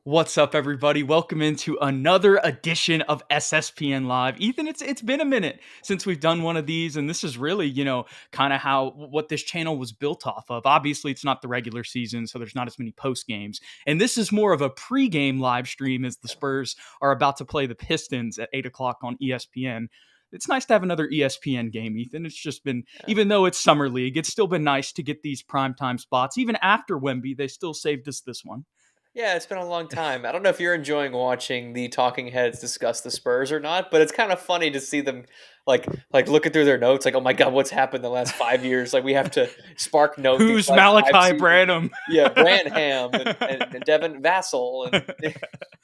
What's up, everybody? Welcome into another edition of SSPN Live. Ethan, it's been a minute since we've done one of these, and this is really, kind of how what this channel was built off of. Obviously, it's not the regular season, so there's not as many post games, and this is more of a pre-game live stream as the Spurs are about to play the Pistons at 8 o'clock on ESPN. It's nice to have another ESPN game, Ethan. It's just been, even though it's summer league, it's still been nice to get these primetime spots. Even after Wemby, they still saved us this one. Yeah, it's been a long time. I don't know if you're enjoying watching the talking heads discuss the Spurs or not, but it's kind of funny to see them like looking through their notes, like, oh my God, what's happened the last 5 years? Like we have to spark note these Who's last five Malachi seasons. Branham? Yeah, Branham and Devin Vassell, and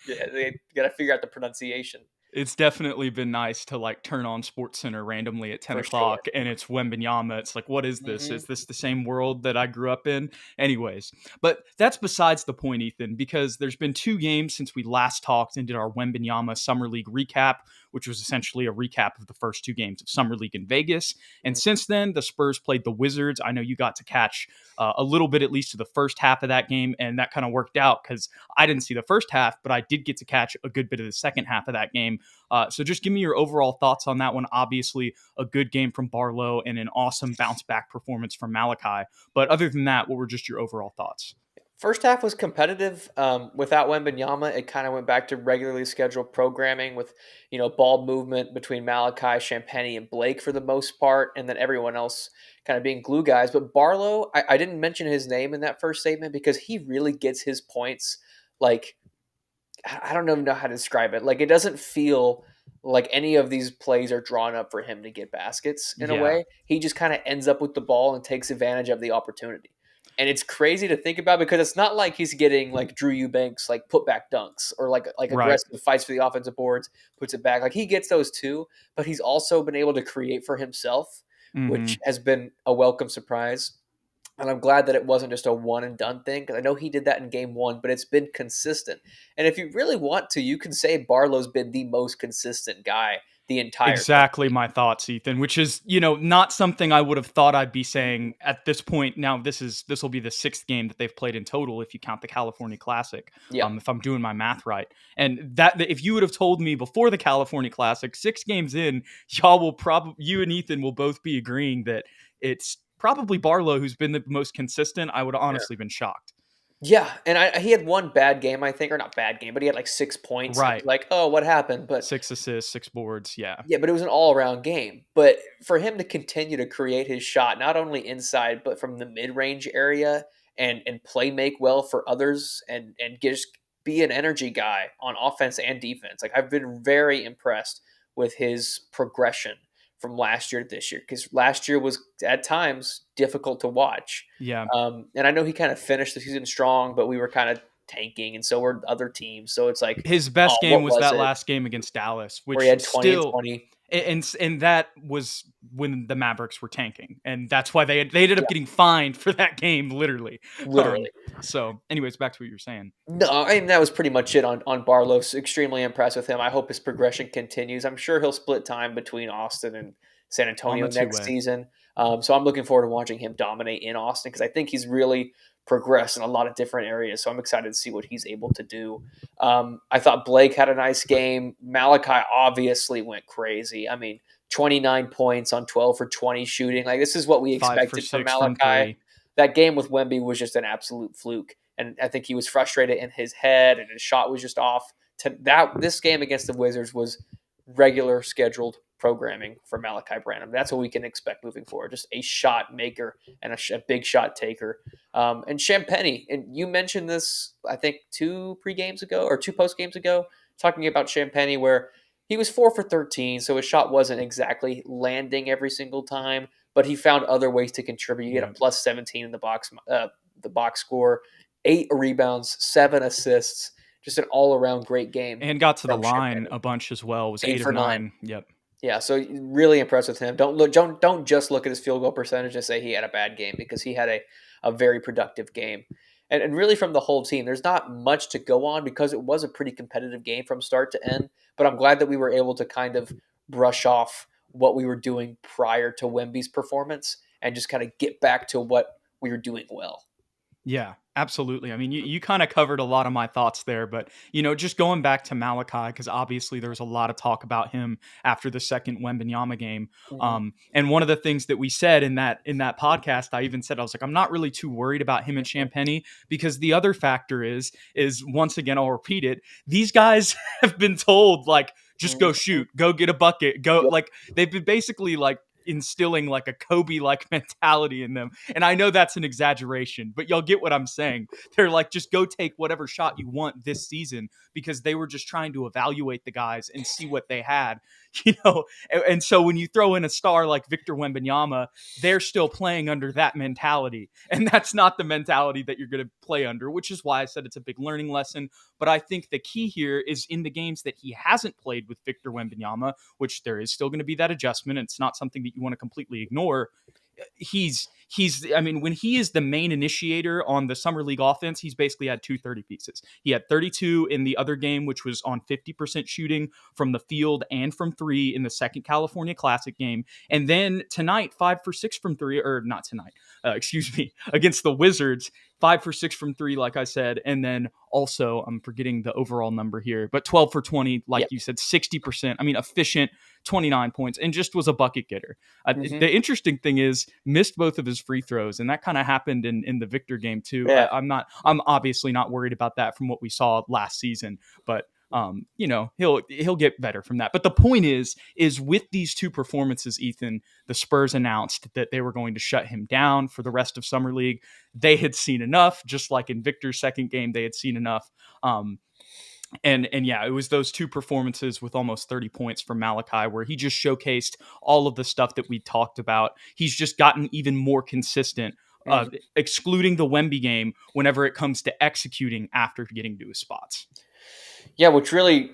yeah, they got to figure out the pronunciation It's definitely been nice to turn on Sports Center randomly at 10 for sure. o'clock and it's Wembenyama. It's like, what is this? Hmm. Is this the same world that I grew up in? Anyways, but that's besides the point, Ethan, because there's been 2 games since we last talked and did our Wembenyama Summer League recap, which was essentially a recap of the first 2 games of Summer League in Vegas. And since then, the Spurs played the Wizards. I know you got to catch a little bit, at least, to the first half of that game, and that kind of worked out because I didn't see the first half, but I did get to catch a good bit of the second half of that game. So just give me your overall thoughts on that one. Obviously, a good game from Barlow and an awesome bounce back performance from Malachi. But other than that, what were just your overall thoughts? First half was competitive. Without Wembanyama, it kind of went back to regularly scheduled programming with, ball movement between Malachi, Champagnie, and Blake for the most part, and then everyone else kind of being glue guys. But Barlow, I didn't mention his name in that first statement because he really gets his points. Like, I don't even know how to describe it. Like, it doesn't feel like any of these plays are drawn up for him to get baskets in a Yeah, way. He just kind of ends up with the ball and takes advantage of the opportunity. And it's crazy to think about because it's not like he's getting like Drew Eubanks like putback dunks or like right. aggressive fights for the offensive boards, puts it back. Like he gets those too, but he's also been able to create for himself, which Hmm. has been a welcome surprise. And I'm glad that it wasn't just a one and done thing because I know he did that in game one, but it's been consistent. And if you really want to, you can say Barlow's been the most consistent guy the entire summer Exactly league. my thoughts, Ethan, which is, not something I would have thought I'd be saying at this point. Now, this will be the 6th game that they've played in total if you count the California Classic, Yeah. if I'm doing my math right. And that if you would have told me before the California Classic, 6 games in, you and Ethan will both be agreeing that it's probably Barlow who's been the most consistent. I would have honestly been shocked. Yeah, and he had one bad game, I think, or not bad game, but he had like 6 points, and it was Right. like, oh, what happened? But 6 assists, 6 boards. Yeah. yeah, but it was an all around game. But for him to continue to create his shot, not only inside but from the mid range area, and play make well for others, and just be an energy guy on offense and defense. Like I've been very impressed with his progression from last year to this year because last year was at times difficult to watch. Yeah. And I know he kind of finished the season strong, but we were kind of tanking, and so were other teams. So it's like, His oh, best game what was was that it? last game against Dallas, Where he which had 20 and still 20. and that was when the Mavericks were tanking, and that's why they ended up Yeah, getting fined for that game, literally. literally. So, anyways, back to what you were saying. No, I mean that was pretty much it on Barlow's. Extremely impressed with him. I hope his progression continues. I'm sure he'll split time between Austin and San On Antonio the two next way. season. So I'm looking forward to watching him dominate in Austin because I think he's really progressed in a lot of different areas. So I'm excited to see what he's able to do. I thought Blake had a nice game. Malachi obviously went crazy. I mean, 29 points on 12 for 20 shooting. Like this is what we Five for expected from six from Malachi. three. That game with Wemby was just an absolute fluke, and I think he was frustrated in his head, and his shot was just off. To that, this game against the Wizards was regular scheduled programming for Malachi Branham. That's what we can expect moving forward. Just a shot maker and a big shot taker. And Champagnie, and you mentioned this, I think, 2 pre-games ago or 2 post-games ago, talking about Champagnie, where he was 4 for 13, so his shot wasn't exactly landing every single time, but he found other ways to contribute. He had a Yeah. plus 17 in the box score, 8 rebounds, 7 assists, just an all around great game And got to the from line Champagnie. a bunch as well. It was Eight eight of for nine. nine. Yep. Yeah, so really impressed with him. Don't just look at his field goal percentage and say he had a bad game because he had a very productive game. And really from the whole team, there's not much to go on because it was a pretty competitive game from start to end. But I'm glad that we were able to kind of brush off what we were doing prior to Wemby's performance and just kind of get back to what we were doing well. Yeah, absolutely. I mean, you kind of covered a lot of my thoughts there, but just going back to Malachi, because obviously there was a lot of talk about him after the second Wembanyama game. Hmm. And one of the things that we said in that podcast, I even said I was like, I'm not really too worried about him and Hmm. Champagnie, because the other factor is once again, I'll repeat it. These guys have been told like, just go Hmm. shoot, go get a bucket, go, Yep. like they've been basically like instilling like a Kobe like mentality in them. And I know that's an exaggeration, but y'all get what I'm saying. They're like, just go take whatever shot you want this season, because they were just trying to evaluate the guys and see what they had, you know. And so when you throw in a star like Victor Wembanyama, they're still playing under that mentality. And that's not the mentality that you're going to play under, which is why I said it's a big learning lesson. But I think the key here is in the games that he hasn't played with Victor Wembanyama, which there is still going to be that adjustment. It's not something that you want to completely ignore. I mean, when he is the main initiator on the summer league offense, he's basically had 230 pieces. He had 32 in the other game, which was on 50% shooting from the field and from three in the second California Classic game. And then tonight, 5 for 6 from three, or not tonight, excuse me, against the Wizards, 5 for 6 from three, like I said. And then also, I'm forgetting the overall number here, but 12 for 20, like Yep. you said, 60%. I mean, efficient, 29 points, and just was a bucket getter. Hmm. The interesting thing is missed both of his free throws, and that kind of happened in the Victor game too. Yeah. I'm obviously not worried about that from what we saw last season, but he'll get better from that. But the point is with these two performances, Ethan, the Spurs announced that they were going to shut him down for the rest of summer league. They had seen enough, just like in Victor's second game, they had seen enough. And yeah, it was those two performances with almost 30 points from Malachi where he just showcased all of the stuff that we talked about. He's just gotten even more consistent, Hmm. excluding the Wemby game, whenever it comes to executing after getting to his spots. Yeah, which really,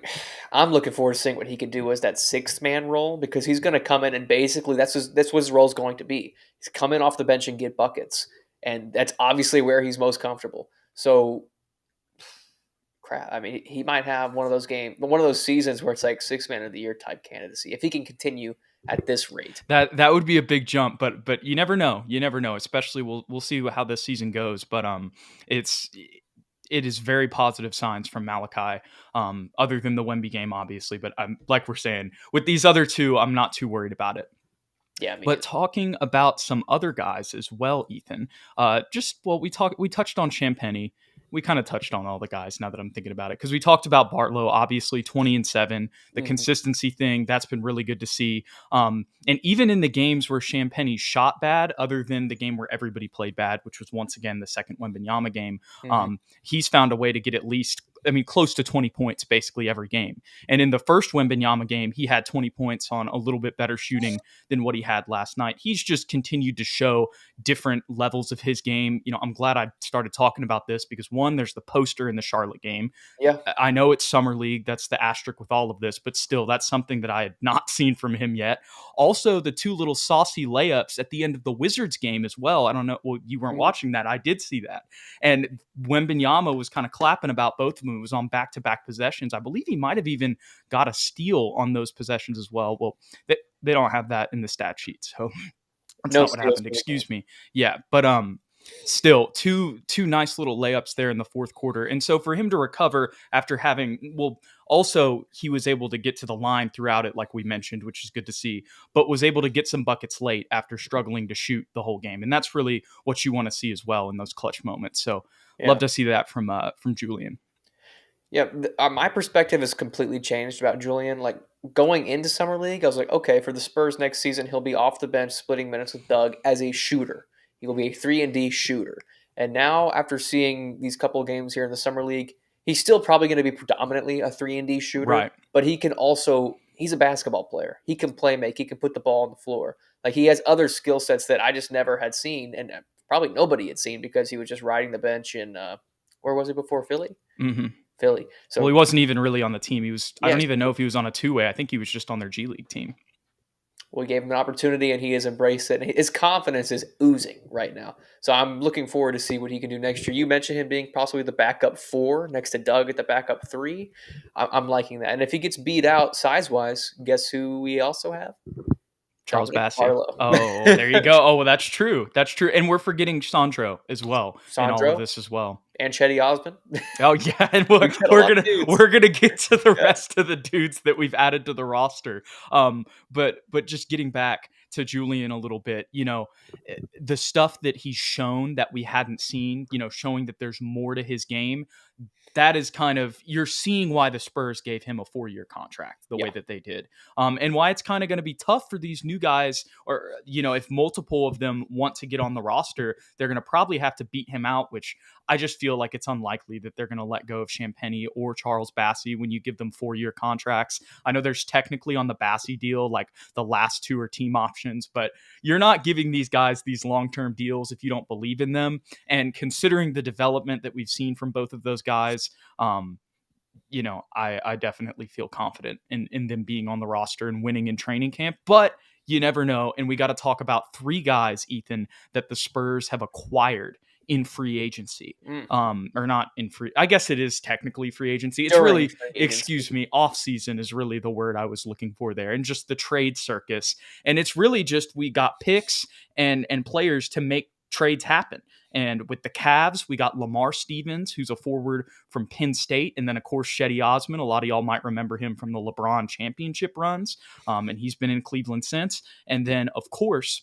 I'm looking forward to seeing what he could do as that sixth man role, because he's going to come in and basically that's what his role is going to be. He's come in off the bench and get buckets, and that's obviously where he's most comfortable. So, crap. I mean, he might have one of those seasons where it's like six man of the year type candidacy if he can continue at this rate. That would be a big jump, but you never know. You never know. Especially we'll see how this season goes. But it's it is very positive signs from Malachi. Other than the Wemby game, obviously, but like we're saying with these other two, I'm not too worried about it. Yeah, me But neither. talking about some other guys as well, Ethan. We touched on Champagnie. We kind of touched on all the guys now that I'm thinking about it, because we talked about Barlow, obviously 20-7, the Hmm. consistency thing that's been really good to see. And even in the games where Champagnie shot bad, other than the game where everybody played bad, which was once again the second Wembanyama game, Hmm. he's found a way to get at least, I mean, close to 20 points basically every game. And in the first Wembanyama game, he had 20 points on a little bit better shooting than what he had last night. He's just continued to show different levels of his game. I'm glad I started talking about this because one, there's the poster in the Charlotte game. Yeah. I know it's summer league. That's the asterisk with all of this, but still, that's something that I had not seen from him yet. Also, the two little saucy layups at the end of the Wizards game as well. I don't know. Well, you weren't Mhm. watching that. I did see that. And Wembanyama was kind of clapping about both of them. It was on back-to-back possessions. I believe he might have even got a steal on those possessions as well. Well, they don't have that in the stat sheet, so that's No not what steals happened. for the game. Excuse me. Yeah, but still two nice little layups there in the fourth quarter. And so for him to recover after having, well, also he was able to get to the line throughout it, like we mentioned, which is good to see, but was able to get some buckets late after struggling to shoot the whole game. And that's really what you want to see as well in those clutch moments. So love Yeah. to see that from Julian. Yeah, my perspective has completely changed about Julian. Like going into summer league, I was like, okay, for the Spurs next season, he'll be off the bench, splitting minutes with Doug as a shooter. He will be a 3-and-D shooter. And now, after seeing these couple of games here in the summer league, he's still probably going to be predominantly a 3-and-D shooter. Right. But he can also he's a basketball player. He can play make. He can put the ball on the floor. Like he has other skill sets that I just never had seen, and probably nobody had seen because he was just riding the bench in where was he before Philly? Mm-hmm. Philly. Well, he So wasn't even really on the team. I don't yes, even know if he was on a two-way. I think he was just on their G League team. we gave him an opportunity and he has embraced it. And his confidence is oozing right now. So I'm looking forward to see what he can do next year. You mentioned him being possibly the backup 4 next to Doug at the backup 3. I'm liking that. And if he gets beat out size wise, guess who we also have? Charles Dominick Bassey. Barlow. Oh, there you go. Oh, well, that's true. That's true. And we're forgetting Sandro as well in all of this as well. And Cedi Osman. Oh yeah, and we're gonna get to the rest of the dudes that we've added to the roster. But just getting back to Julian a little bit, the stuff that he's shown that we hadn't seen, showing that there's more to his game. That is kind of, you're seeing why the Spurs gave him a 4-year contract the way that they did. And why it's kind of going to be tough for these new guys, or, if multiple of them want to get on the roster, they're going to probably have to beat him out, which I just feel like it's unlikely that they're going to let go of Champagnie or Charles Bassey when you give them 4-year contracts. I know there's technically on the Bassey deal, like the last 2 are team options, but you're not giving these guys these long-term deals if you don't believe in them. And considering the development that we've seen from both of those guys, I definitely feel confident in them being on the roster and winning in training camp, but you never know. And we got to talk about 3 guys, Ethan, that the Spurs have acquired in free agency. Or not in free, I guess it is technically free agency. It's really, off season is really the word I was looking for there. And just the trade circus. And it's really just, we got picks and players to make trades happen. And with the Cavs, we got Lamar Stevens, who's a forward from Penn State. And then, of course, Cedi Osman. A lot of y'all might remember him from the LeBron championship runs. And he's been in Cleveland since. And then, of course,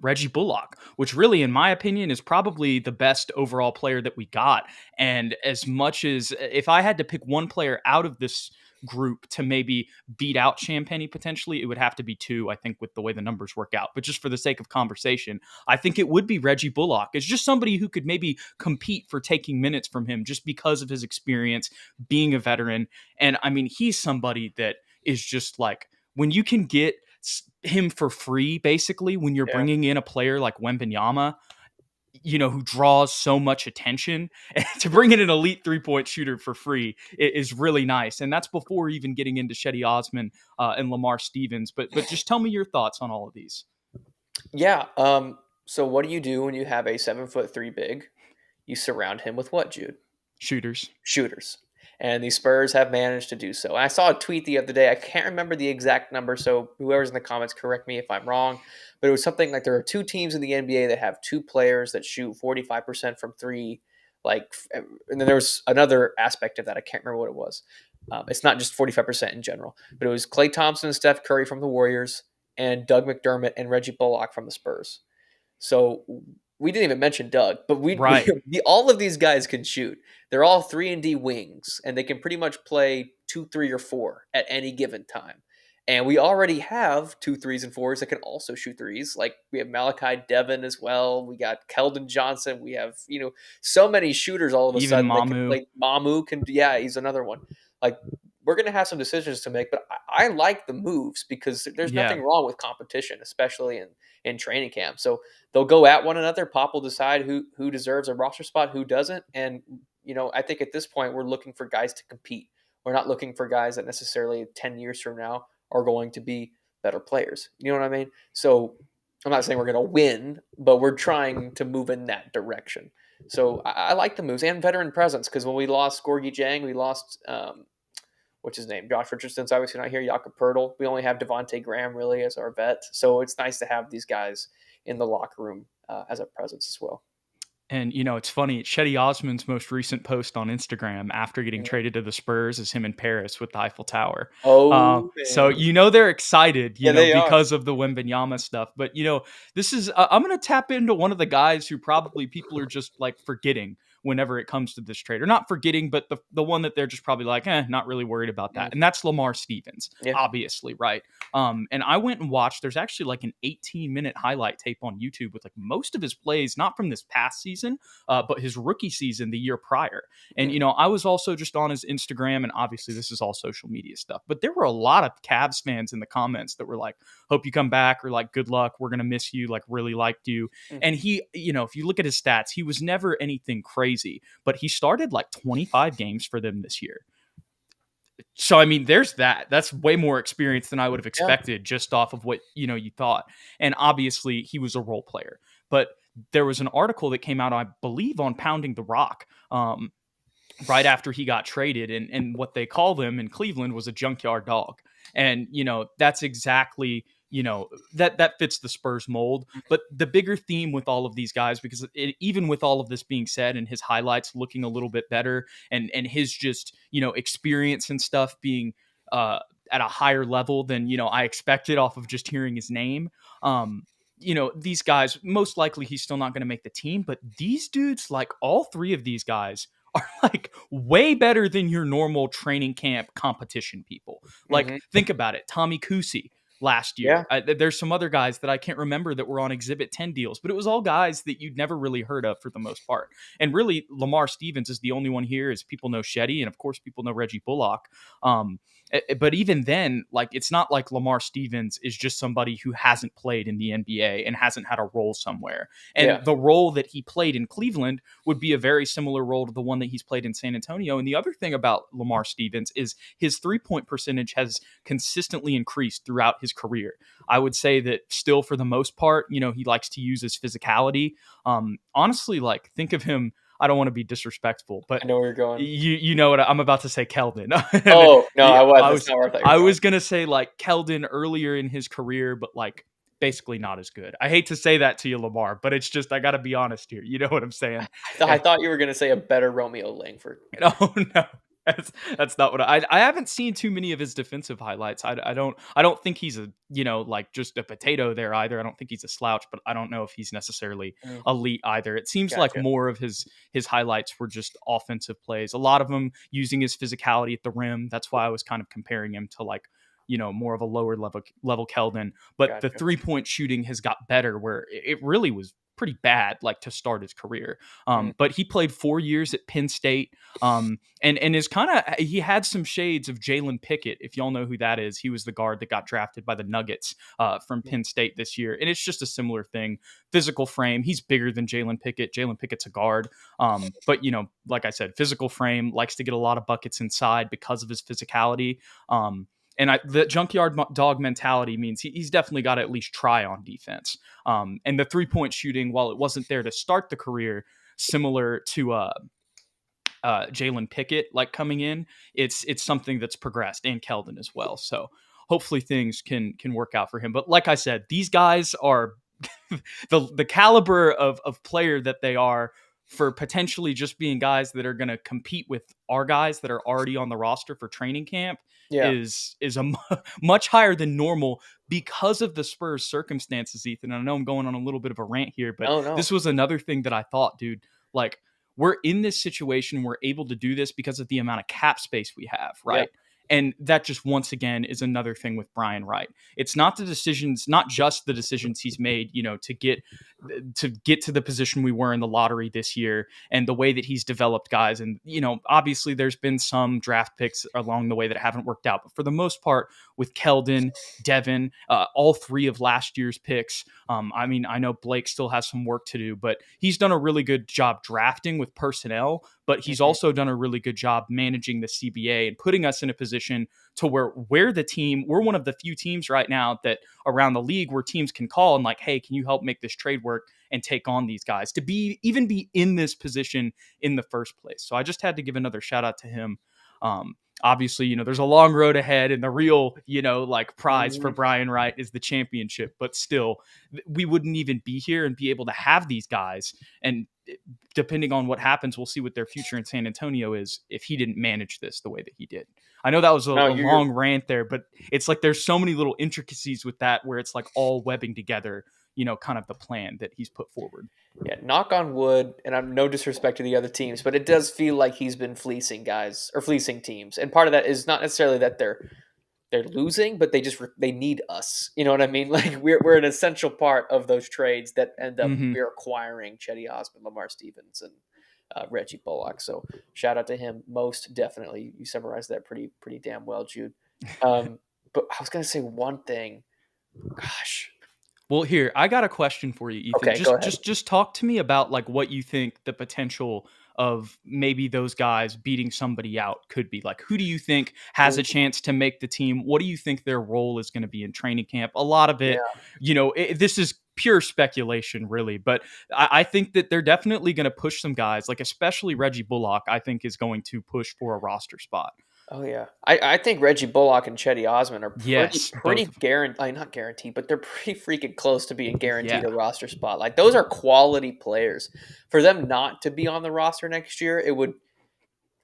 Reggie Bullock, which really, in my opinion, is probably the best overall player that we got. And as much as, if I had to pick one player out of this group to maybe beat out Champagnie potentially, it would have to be 2, I think, with the way the numbers work out. But just for the sake of conversation, I think it would be Reggie Bullock. It's just somebody who could maybe compete for taking minutes from him just because of his experience, being a veteran. And I mean, he's somebody that is just like, when you can get him for free, basically, when you're bringing in a player like Wembanyama, who draws so much attention, to bring in an elite 3-point shooter for free is really nice. And that's before even getting into Cedi Osman and Lamar Stevens. But just tell me your thoughts on all of these. Yeah. So what do you do when you have a 7'3" big? You surround him with what, Jude? Shooters. And the Spurs have managed to do so. I saw a tweet the other day. I can't remember the exact number, so whoever's in the comments, correct me if I'm wrong. But it was something like there are 2 teams in the NBA that have 2 players that shoot 45% from 3. And then there was another aspect of that. I can't remember what it was. It's not just 45% in general. But it was Klay Thompson and Steph Curry from the Warriors and Doug McDermott and Reggie Bullock from the Spurs. So we didn't even mention Doug, but all of these guys can shoot. They're all 3-and-D wings, and they can pretty much play 2, 3, or 4 at any given time. And we already have 2 3s and 4s that can also shoot threes. Like we have Malachi Devin as well. We got Keldon Johnson. We have, so many shooters all of a sudden. Mamu. Mamu he's another one. Like we're going to have some decisions to make, but I like the moves because there's nothing wrong with competition, especially in training camp. So they'll go at one another. Pop will decide who deserves a roster spot, who doesn't. And, I think at this point we're looking for guys to compete. We're not looking for guys that necessarily 10 years from now are going to be better players. You know what I mean? So I'm not saying we're going to win, but we're trying to move in that direction. So I like the moves and veteran presence, because when we lost Gorgie Jang, we lost what's his name? Josh Richardson's obviously not here. Jakob Pertl. We only have Devontae Graham really as our vet. So it's nice to have these guys in the locker room as a presence as well. And, it's funny. Cedi Osman's most recent post on Instagram after getting traded to the Spurs is him in Paris with the Eiffel Tower. Oh, so, they're excited, they because of the Wembanyama stuff. But, this is, I'm going to tap into one of the guys who probably people are just like forgetting whenever it comes to this trade, or not forgetting, but the one that they're just probably like, not really worried about that. And that's Lamar Stevens, obviously. Right. And I went and watched, there's actually like an 18-minute highlight tape on YouTube with like most of his plays, not from this past season, but his rookie season, the year prior. And, I was also just on his Instagram, and obviously this is all social media stuff, but there were a lot of Cavs fans in the comments that were like, hope you come back, or like, good luck, we're going to miss you, like really liked you. And he, if you look at his stats, he was never anything crazy, but he started like 25 games for them this year. So, I mean, there's that. That's way more experience than I would have expected just off of what, you thought. And obviously he was a role player, but there was an article that came out, I believe, on Pounding the Rock, right after he got traded, and what they call them in Cleveland was a junkyard dog. And, that's exactly, that fits the Spurs mold. But the bigger theme with all of these guys, because even with all of this being said and his highlights looking a little bit better and his just, experience and stuff being at a higher level than, I expected off of just hearing his name. These guys, most likely he's still not going to make the team, but these dudes, like all three of these guys, are like way better than your normal training camp competition people. Like, think about it. Tommy Kusi last year. There's some other guys that I can't remember that were on Exhibit 10 deals, but it was all guys that you'd never really heard of for the most part. And really, Lamar Stevens is the only one here, as people know Cedi, and of course people know Reggie Bullock. But even then, like, it's not like Lamar Stevens is just somebody who hasn't played in the NBA and hasn't had a role somewhere. And the role that he played in Cleveland would be a very similar role to the one that he's played in San Antonio. And the other thing about Lamar Stevens is his 3-point percentage has consistently increased throughout his career. I would say that still, for the most part, he likes to use his physicality. Honestly, like, think of him. I don't want to be disrespectful, but I know where you're going. You know what I'm about to say, Keldon. Oh, no, I was going to say, like, Keldon earlier in his career, but like basically not as good. I hate to say that to you, Lamar, but it's just, I got to be honest here. You know what I'm saying? I thought you were going to say a better Romeo Langford. Oh, no. That's not what I haven't seen too many of his defensive highlights. I don't think he's a, like just a potato there either. I don't think he's a slouch, but I don't know if he's necessarily elite either. It seems like more of his highlights were just offensive plays. A lot of them using his physicality at the rim. That's why I was kind of comparing him to, like, more of a lower level Keldon. But the 3-point shooting has got better, where it really was pretty bad, like, to start his career. But he played 4 years at Penn State, and is he had some shades of Jalen Pickett, if y'all know who that is. He was the guard that got drafted by the Nuggets from Penn State this year, and it's just a similar thing. Physical frame, he's bigger than Jalen Pickett. Jalen Pickett's a guard, but like I said, physical frame, likes to get a lot of buckets inside because of his physicality. And the junkyard dog mentality means he's definitely got to at least try on defense. And the 3-point shooting, while it wasn't there to start the career, similar to Jalen Pickett, like, coming in, it's something that's progressed, and Keldon as well. So hopefully things can work out for him. But like I said, these guys are the caliber of player that they are, for potentially just being guys that are going to compete with our guys that are already on the roster for training camp is much higher than normal because of the Spurs circumstances, Ethan. And I know I'm going on a little bit of a rant here, but this was another thing that I thought, dude, like, we're in this situation, we're able to do this because of the amount of cap space we have, right? Yeah. And that just, once again, is another thing with Brian Wright. It's not just the decisions he's made, to get to the position we were in the lottery this year, and the way that he's developed guys. And, obviously there's been some draft picks along the way that haven't worked out, but for the most part, with Keldon, Devin, all three of last year's picks. I know Blake still has some work to do, but he's done a really good job drafting with personnel, but he's also done a really good job managing the CBA and putting us in a position to where we're one of the few teams right now that around the league where teams can call and, like, hey, can you help make this trade work and take on these guys to even be in this position in the first place. So I just had to give another shout out to him. Obviously, there's a long road ahead, and the real, prize for Brian Wright is the championship. But still, we wouldn't even be here and be able to have these guys. And depending on what happens, we'll see what their future in San Antonio is if he didn't manage this the way that he did. I know that was a long rant there, but it's like there's so many little intricacies with that where it's like all webbing together, kind of the plan that he's put forward. Yeah, knock on wood, and I'm no disrespect to the other teams, but it does feel like he's been fleecing guys or fleecing teams. And part of that is not necessarily that they're losing, but they need us. You know what I mean? Like, we're an essential part of those trades that end up we're acquiring Cedi Osman, Lamar Stevens, and Reggie Bullock. So shout out to him, most definitely. You summarized that pretty damn well, Jude. But I was gonna say one thing. Gosh. Well, here, I got a question for you, Ethan. Okay, just talk to me about, like, what you think the potential of maybe those guys beating somebody out could be. Like, who do you think has a chance to make the team? What do you think their role is going to be in training camp? A lot of it, this is pure speculation, really, but I think that they're definitely going to push some guys, like especially Reggie Bullock, I think is going to push for a roster spot. Oh yeah, I think Reggie Bullock and Cedi Osman are Yes, both pretty of them. guaranteed, like not guaranteed, but they're pretty freaking close to being guaranteed Yeah. a roster spot. Like those are quality players. For them not to be on the roster next year, it would,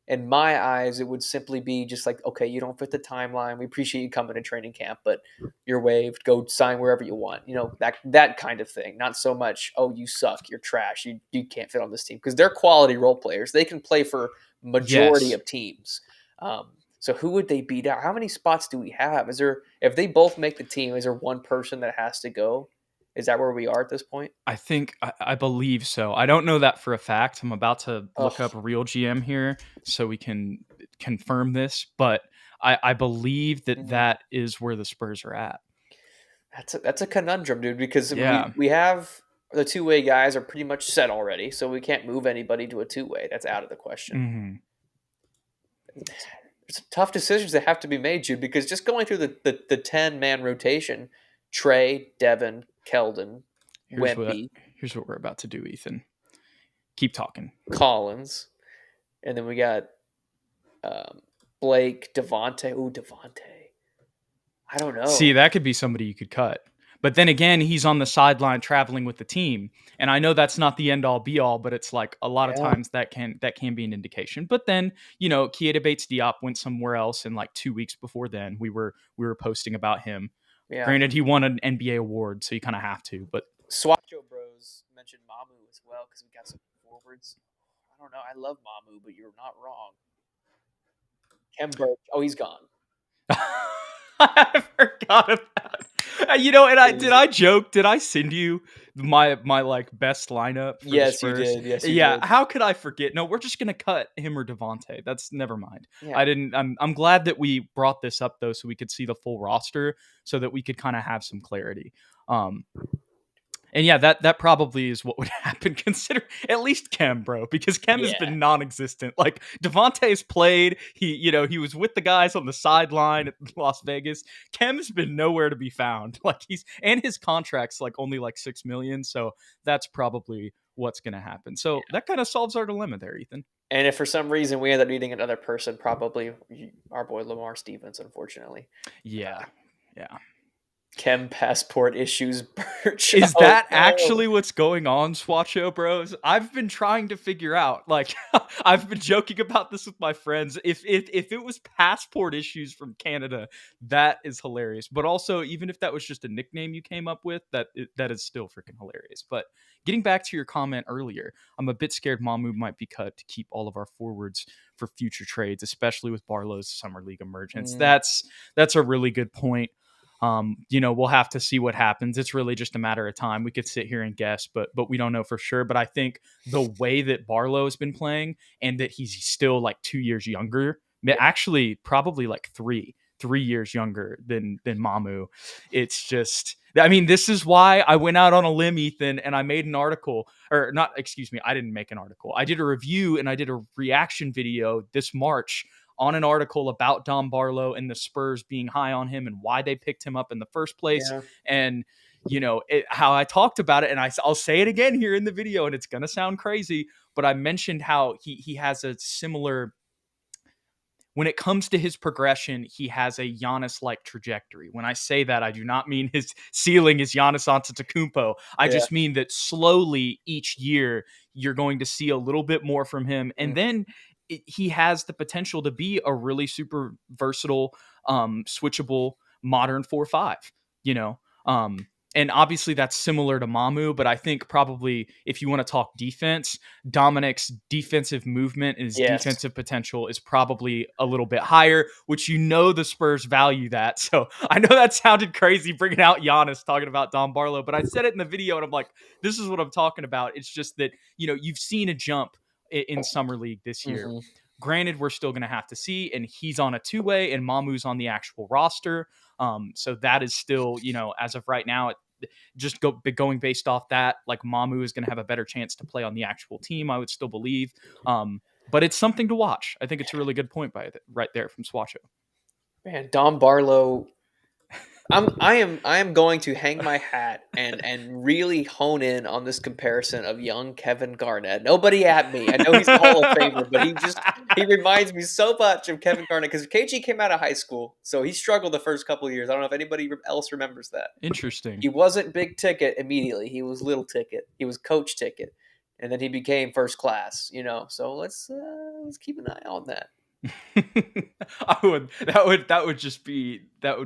in my eyes, it would simply be just like, okay, you don't fit the timeline. We appreciate you coming to training camp, but you're waived. Go sign wherever you want. You know, that kind of thing. Not so much, oh, you suck, you're trash, you can't fit on this team, because they're quality role players. They can play for majority Yes. of teams. So who would they beat out? How many spots do we have? Is there, if they both make the team, is there one person that has to go? Is that where we are at this point? I believe so. I don't know that for a fact. I'm about to look up Oh, real GM here so we can confirm this, but I believe that mhm. that is where the Spurs are at. That's a conundrum, dude, because Yeah. we have the two-way guys are pretty much set already, so we can't move anybody to a two-way. That's out of the question. Hmm. It's tough decisions that have to be made, Jude, because just going through the 10-man rotation, Trey, Devin, Keldon, Here's what Wemby, here's what we're about to do, Ethan. Keep talking. Collins, and then we got um, Blake, Devontae. Ooh, Devontae. I don't See, know. that could be somebody you could cut. But then again, he's on the sideline traveling with the team. And I know that's not the end all be all, but it's like a lot of Yeah, times that can be an indication. But then, Keita Bates Diop went somewhere else, and like 2 weeks before then we were posting about him. yeah. Granted, he won an NBA award, so you kind of have to, but Swatcho Bros mentioned Mamu as well because we got some forwards. I don't know. I love Mamu, but you're not wrong. Kem Birch. Oh, he's gone. I forgot about. And I joke? Did I send you my like best lineup for the Yes, you Spurs? did. Yes, you Yeah. did. How could I forget? No, we're just gonna cut him or Devontae. That's never mind. Yeah. I didn't. I'm glad that we brought this up though, so we could see the full roster, so that we could kind of have some clarity. Um, and yeah, that probably is what would happen. Consider at least Kem, bro, because Kem has Yeah. been non-existent. Like Devontae's played. He was with the guys on the sideline at Las Vegas. Kem's been nowhere to be found. Like his contract's like only like 6 million. So that's probably what's gonna happen. So Yeah. that kind of solves our dilemma there, Ethan. And if for some reason we end up needing another person, probably our boy Lamar Stevens, unfortunately. Yeah, yeah. Chem passport issues, Birch. Is Oh, that no. actually what's going on, Swatcho Bros? I've been trying to figure out. Like, I've been joking about this with my friends. If it was passport issues from Canada, that is hilarious. But also, even if that was just a nickname you came up with, that is still freaking hilarious. But getting back to your comment earlier, I'm a bit scared Mamu might be cut to keep all of our forwards for future trades, especially with Barlow's summer league emergence. Mm, That's a really good point. We'll have to see what happens. It's really just a matter of time. We could sit here and guess, but we don't know for sure. But I think the way that Barlow has been playing, and that he's still like 2 years younger, yeah. actually probably like three years younger than Mamu. It's just, I mean, this is why I went out on a limb, Ethan, and I made an article, or not, excuse me, I didn't make an article. I did a review and I did a reaction video this March on an article about Dom Barlow and the Spurs being high on him and why they picked him up in the first place. Yeah. And, how I talked about it, and I'll say it again here in the video, and it's going to sound crazy, but I mentioned how he has a similar, when it comes to his progression, he has a Giannis-like trajectory. When I say that, I do not mean his ceiling is Giannis Antetokounmpo. I Yeah. just mean that slowly each year you're going to see a little bit more from him, and Mm. then he has the potential to be a really super versatile, switchable modern 4-5. You know, and obviously that's similar to Mamu, but I think probably if you want to talk defense, Dominick's defensive movement and his Yes. defensive potential is probably a little bit higher, which the Spurs value that. So I know that sounded crazy bringing out Giannis talking about Dom Barlow, but I said it in the video and I'm like, this is what I'm talking about. It's just that, you've seen a jump in Summer League this year. Hmm. Granted, we're still going to have to see, and he's on a two-way, and Mamu's on the actual roster. So that is still, as of right now, going based off that, like Mamu is going to have a better chance to play on the actual team, I would still believe. But it's something to watch. I think it's a really good point right there from Swatcho. Man, Dom Barlow. I am going to hang my hat and really hone in on this comparison of young Kevin Garnett. Nobody at me. I know he's a Hall of Famer, but He reminds me so much of Kevin Garnett because KG came out of high school, so he struggled the first couple of years. I don't know if anybody else remembers that. Interesting. He wasn't big ticket immediately. He was little ticket. He was coach ticket, and then he became first class. So let's keep an eye on that. That would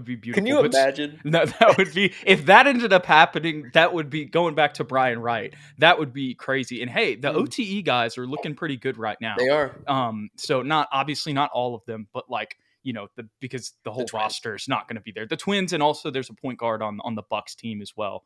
be beautiful. Can you imagine? No, that would be, if that ended up happening, that would be, going back to Brian Wright, that would be crazy. And hey, the OTE guys are looking pretty good right now. They are. So obviously not all of them, but because the whole roster is not going to be there. The Twins, and also there's a point guard on the Bucks team as well.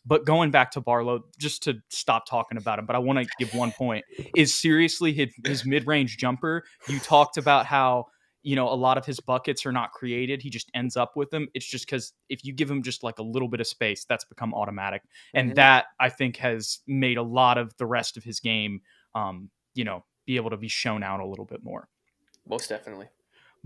But going back to Barlow, just to stop talking about him, but I want to give one point, is seriously his mid-range jumper. You talked about how, a lot of his buckets are not created. He just ends up with them. It's just because if you give him just like a little bit of space, that's become automatic. And that, I think, has made a lot of the rest of his game, be able to be shown out a little bit more. Most definitely.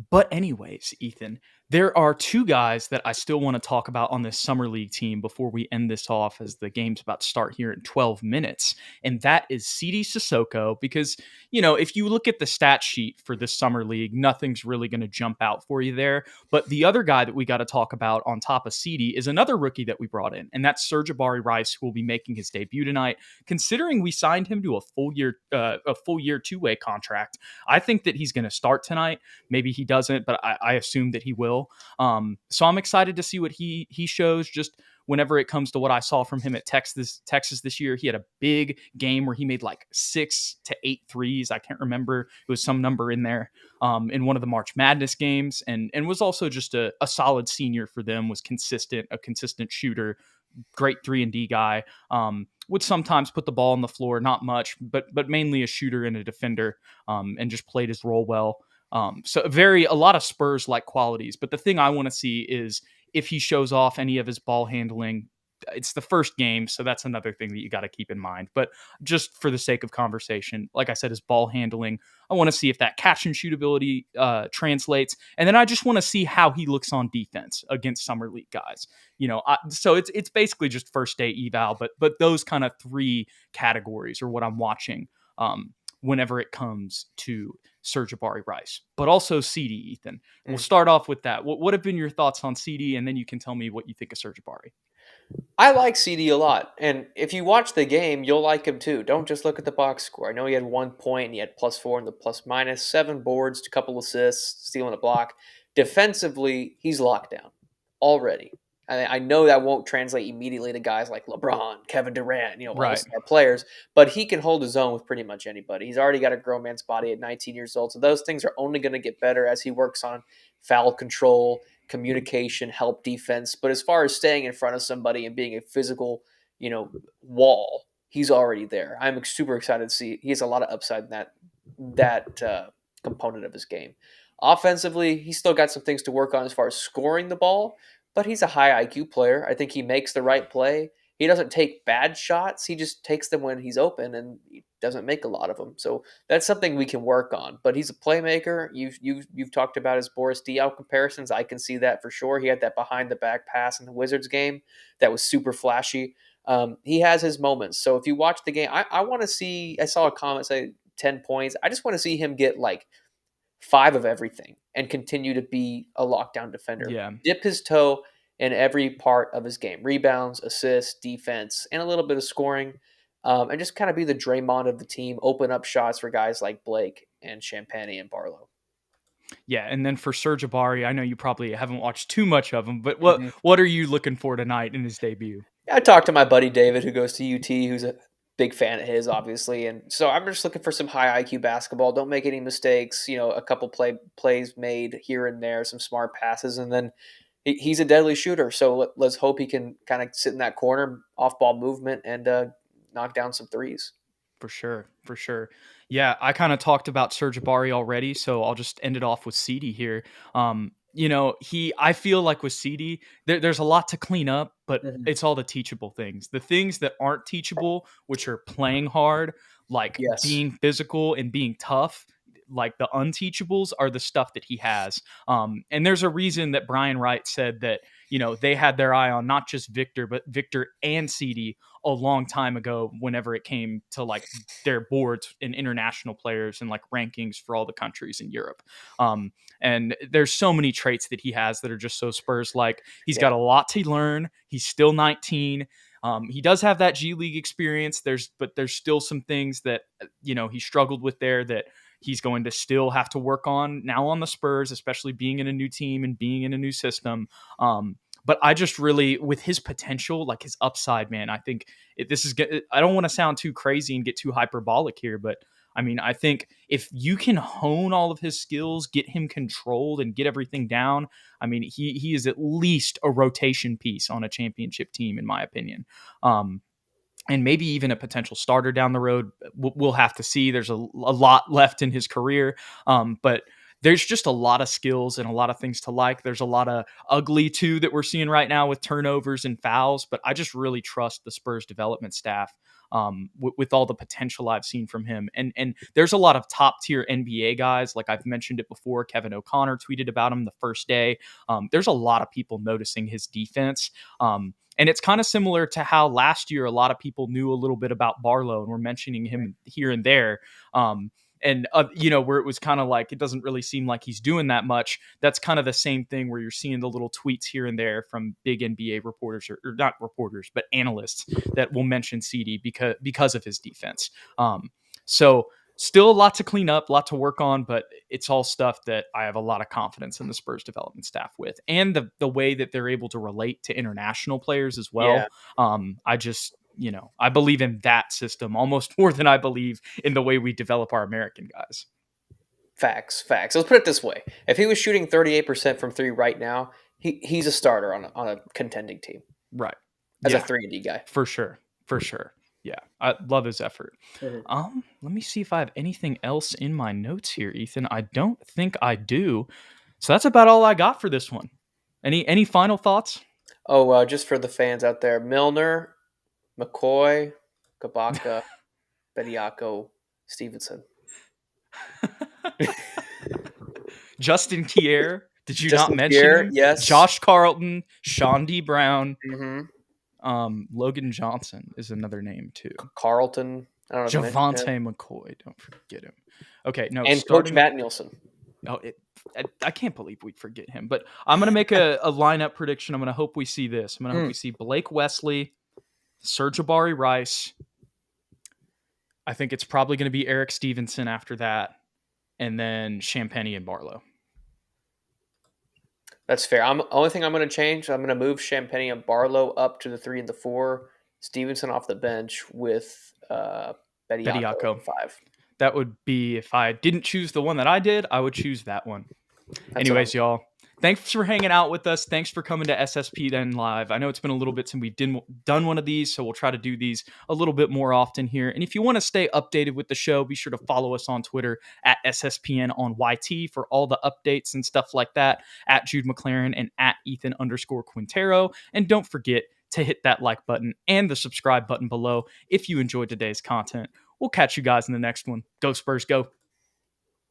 But anyways, Ethan, there are two guys that I still want to talk about on this summer league team before we end this off, as the game's about to start here in 12 minutes. And that is Cedi Osman, because, if you look at the stat sheet for this summer league, nothing's really going to jump out for you there. But the other guy that we got to talk about on top of Cedi is another rookie that we brought in, and that's Cedi Rice, who will be making his debut tonight. Considering we signed him to a full year two-way contract, I think that he's going to start tonight. Maybe he doesn't, but I assume that he will. So I'm excited to see what he shows. Just whenever it comes to what I saw from him at Texas this year, he had a big game where he made like 6 to 8 threes. I can't remember. It was some number in there in one of the March Madness games, and was also just a solid senior for them. Was a consistent shooter, great 3-and-D guy. Would sometimes put the ball on the floor, not much, but mainly a shooter and a defender, and just played his role well. So a lot of Spurs-like qualities. But the thing I want to see is if he shows off any of his ball handling. It's the first game, so that's another thing that you got to keep in mind. But just for the sake of conversation, like I said, his ball handling, I want to see if that catch and shoot ability translates. And then I just want to see how he looks on defense against summer league guys. So it's basically just first day eval, but those kind of 3 categories are what I'm watching whenever it comes to Cedi Rice, but also Cedi, Ethan. We'll start off with that. What have been your thoughts on Cedi, and then you can tell me what you think of Cedi. I like Cedi a lot, and if you watch the game, you'll like him too. Don't just look at the box score. I know he had 1 point, and he had +4 in the plus-minus, 7 boards, a couple assists, stealing a block. Defensively, he's locked down already. I know that won't translate immediately to guys like LeBron, Kevin Durant, all-star players, but he can hold his own with pretty much anybody. He's already got a grown man's body at 19 years old, so those things are only going to get better as he works on foul control, communication, help defense. But as far as staying in front of somebody and being a physical, wall, he's already there. I'm super excited to see. He has a lot of upside in that component of his game. Offensively, he's still got some things to work on as far as scoring the ball, but he's a high IQ player. I think he makes the right play. He doesn't take bad shots. He just takes them when he's open, and he doesn't make a lot of them. So that's something we can work on. But he's a playmaker. You've talked about his Boris Diaw comparisons. I can see that for sure. He had that behind the back pass in the Wizards game that was super flashy. He has his moments. So if you watch the game, I want to see. I saw a comment say 10 points. I just want to see him get like 5 of everything and continue to be a lockdown defender. Yeah. Dip his toe in every part of his game. Rebounds, assists, defense, and a little bit of scoring. And just kind of be the Draymond of the team, open up shots for guys like Blake and Champagnie and Barlow. Yeah, and then for Cedi, I know you probably haven't watched too much of him, but what are you looking for tonight in his debut? I talked to my buddy David, who goes to UT, who's a big fan of his, obviously. And so I'm just looking for some high IQ basketball. Don't make any mistakes. A couple plays made here and there, some smart passes, and then he's a deadly shooter. So let's hope he can kind of sit in that corner, off ball movement, and knock down some threes. For sure. Yeah, I kind of talked about Cedi already, so I'll just end it off with Cedi here. I feel like with Cedi, there's a lot to clean up, but it's all the teachable things. The things that aren't teachable, which are playing hard, like being physical and being tough, like the unteachables are the stuff that he has. And there's a reason that Brian Wright said that, they had their eye on not just Victor, but Victor and Cedi a long time ago whenever it came to like their boards and international players and like rankings for all the countries in Europe. And there's so many traits that he has that are just so Spurs like. He's got a lot to learn. He's still 19. He does have that G League experience. But there's still some things that he struggled with there that he's going to still have to work on now on the Spurs, especially being in a new team and being in a new system. But I just really, with his potential, like his upside, man, I think I don't want to sound too crazy and get too hyperbolic here, but I mean, I think if you can hone all of his skills, get him controlled and get everything down, I mean, he is at least a rotation piece on a championship team, in my opinion. And maybe even a potential starter down the road. We'll have to see. There's a lot left in his career. But there's just a lot of skills and a lot of things to like. There's a lot of ugly too that we're seeing right now with turnovers and fouls, but I just really trust the Spurs development staff with all the potential I've seen from him. And there's a lot of top tier NBA guys. Like I've mentioned it before, Kevin O'Connor tweeted about him the first day. There's a lot of people noticing his defense. And it's kind of similar to how last year a lot of people knew a little bit about Barlow and were mentioning him here and there. Where it was kind of like, it doesn't really seem like he's doing that much. That's kind of the same thing where you're seeing the little tweets here and there from big NBA reporters or not reporters, but analysts that will mention Cedi because of his defense. So still a lot to clean up, a lot to work on, but it's all stuff that I have a lot of confidence in the Spurs development staff with, and the way that they're able to relate to international players as well. Yeah. I believe in that system almost more than I believe in the way we develop our American guys. Facts. Let's put it this way. If he was shooting 38% from three right now, he's a starter on a contending team. Right. As a 3-and-D guy. For sure. Yeah. I love his effort. Mm-hmm. Let me see if I have anything else in my notes here, Ethan. I don't think I do. So that's about all I got for this one. Any final thoughts? Oh, just for the fans out there, Milner, McCoy, Kabaka, Bediako, Stevenson. Justin Kier. Did you not mention him? Yes. Josh Carlton, Sean D. Brown. Mm-hmm. Logan Johnson is another name too. Carlton. I don't know. Javante McCoy. Don't forget him. Okay, no. And Coach Matt Nielsen. Oh, I can't believe we forget him. But I'm going to make a lineup prediction. I'm going to hope we see this. I'm going to hope we see Blake Wesley, Serge Abari Rice. I think it's probably going to be Eric Stevenson after that. And then Champagnie and Barlow. That's fair. Only thing I'm going to change, I'm going to move Champagnie and Barlow up to the 3 and the 4. Stevenson off the bench with Bediako 5. That would be, if I didn't choose the one that I did, I would choose that one. Anyways, y'all, thanks for hanging out with us. Thanks for coming to SSPN Live. I know it's been a little bit since we've done one of these, so we'll try to do these a little bit more often here. And if you want to stay updated with the show, be sure to follow us on Twitter at SSPN on YT for all the updates and stuff like that, at Jude McLaren and at Ethan_Quintero. And don't forget to hit that like button and the subscribe button below if you enjoyed today's content. We'll catch you guys in the next one. Go Spurs, go.